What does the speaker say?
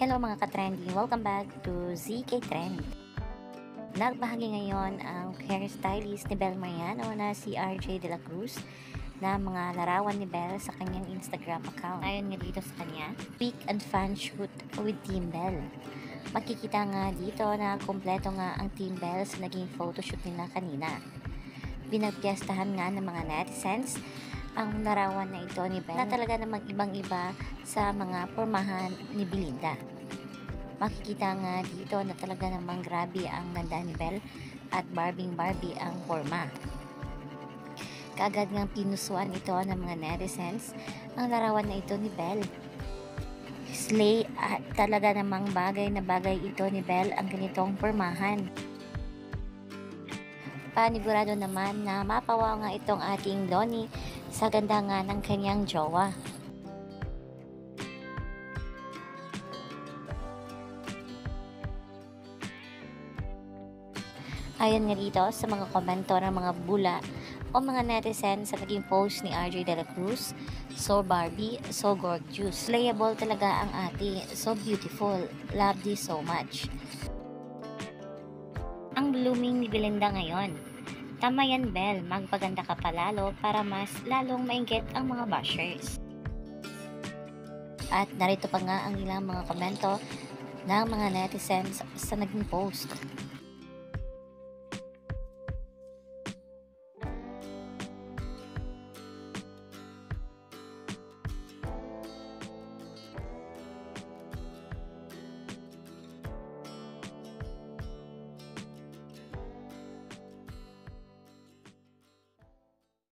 Hello mga ka-trending! Welcome back to ZK Trend. Nagbahagi ngayon ang hairstylist ni Bel Mariano na si RJ De La Cruz na mga larawan ni Bel sa kanyang Instagram account. Ayon nga dito sa kanya, peak and fan shoot with Team Bel. Makikita nga dito na kompleto nga ang Team Bel sa naging photoshoot nila kanina. Pinagpiestahan nga ng mga netizens ang larawan na ito ni Bel na talaga namang ibang-iba sa mga pormahan ni Belinda. Makikita nga dito na talaga namang grabe ang ganda ni Bel at Barbie ang forma. Kaagad ngang pinusuan ito ng mga netizens ang larawan na ito ni Bel. Slay at talaga namang bagay na bagay ito ni Bel ang ganitong pormahan. Panigurado naman na mapawaw nga itong ating Donnie sa ganda nga ng kanyang jowa. Ayon nga dito sa mga komento ng mga bula o mga netizens sa naging post ni RJ De La Cruz, so Barbie, so gorgeous. Slayable talaga ang ate, so beautiful, love this so much. Ang blooming ni Belinda ngayon. Tama yan Bel, magpaganda ka palalo para mas lalong mainggit ang mga bashers. At narito pa nga ang ilang mga komento ng mga netizens sa naging post.